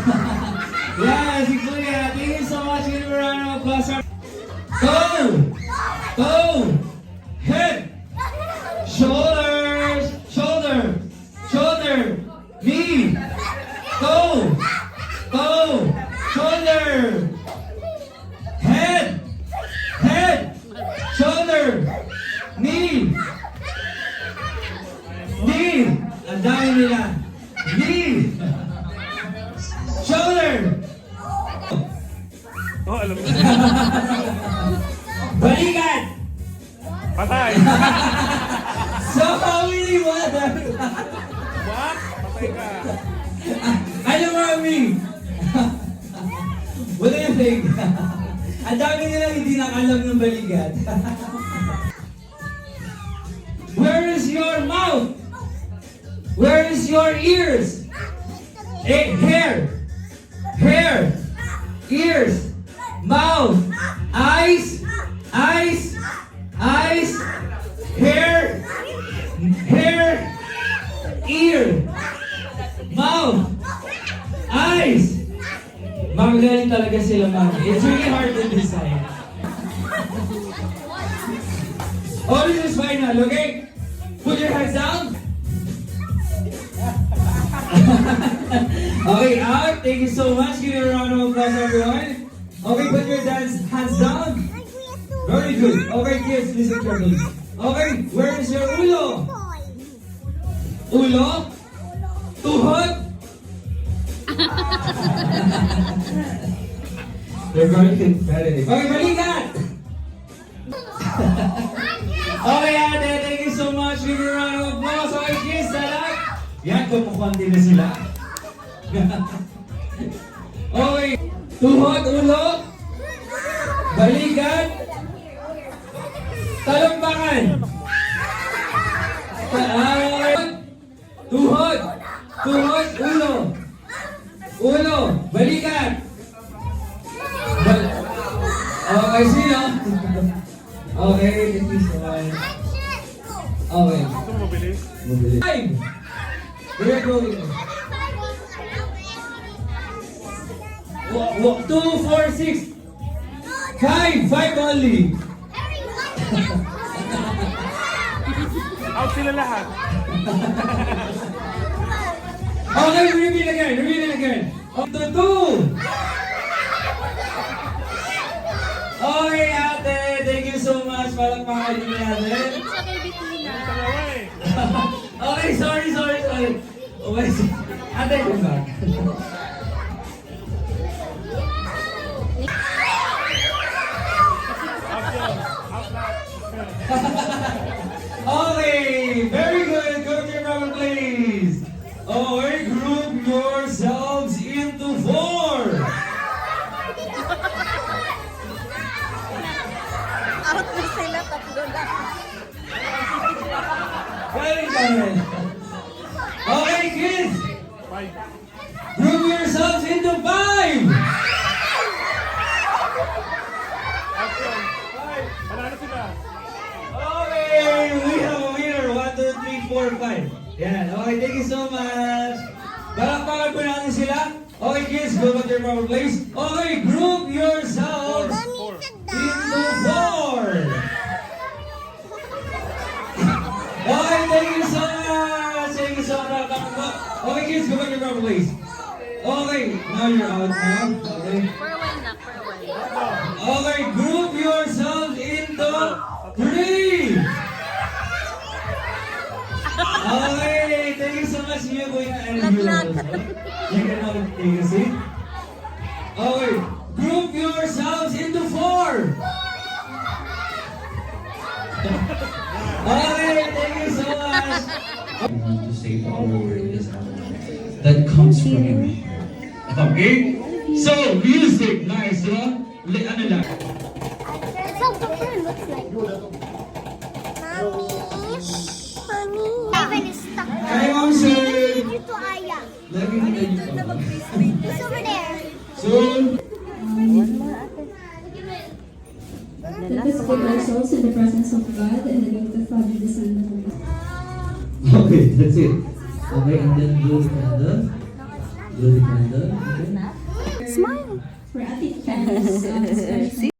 Yeah, si Kuya. Thank you so much. Give a round of applause. Toe. Head. Shoulders. Shoulder. Knee. Toe. Shoulder. Head. Shoulder. Knee. Ang dami nila. Knee. Shoulder. Oh, alam mo. Balikat. Patay. So, how many water? What? Patay ka. Ano mami? Wala yung leg. Ang dami nilang hindi nakalam ng balikat. Where is your mouth? Where is your ears? Hair, ears, mouth, eyes, hair, ear, mouth, eyes. Magaling talaga sila, mami. It's really hard to decide. Oh, this is final, okay? Put your hands down. Okay, out. Thank you so much. Give a round of applause, everyone. Okay, put your hands down. Very good. Okay, kids, listen carefully. Okay, where is your ulo? Ulo? Tuhod? They're very competitive. Okay, balikat! Okay, ate, thank you so much. Give a round of applause. Okay, kids, salat. Yan, kumukunti na sila. Okay, tuhod, ulo, balikat, talumpakan. Tuhod, ulo, balikat. Okay, sino? Okay, thank you so much. Okay. Ito mabilis. 5. We're going. 2, 4, 6. 5 only. Out sila lahat. Okay, repeat again. Up to 2. Okay, ate. Thank you so much. Palakpakan din natin. Dalawa eh. Okay, sorry. Oh, wait. Ate, come back. Out lahat. Okay, very good. Go to your proper place. Okay, group yourselves into 4. Out na sila, tatlo na. Very good. Okay, kids. 5. Group yourselves into 5. Action. 5. Panalo sila. Okay, we have a winner. 1, 2, 3, 4, 5. Yan. Okay, thank you so much. Balakpakan po natin sila. Okay, kids, go back to your proper place. Okay, group yourselves into 4. Okay, thank you so much. Okay, kids, go back to your proper place. Okay, now you're out now. Okay. For a while na, for a while. Okay, group yourselves into 3. Okay, thank you so much, you Kuya and you. You can now take a seat. Okay, group yourselves into 4. Okay, thank you so much. We want to say the word is that comes from your heart. Okay? So, music, nice, no? Ano lang? That's how the pen looks like. Mommy. Evan is stuck. Hi, Mom, sir. You to Aya. Lagi mo na yun. It's over there. Soon. Let us give ourselves in the presence of God and the name of the Father, the Son, and the Holy Spirit. Okay, that's it. Okay, and then blow the candle. Blow the candle. Okay. Smile. For Ate Candice,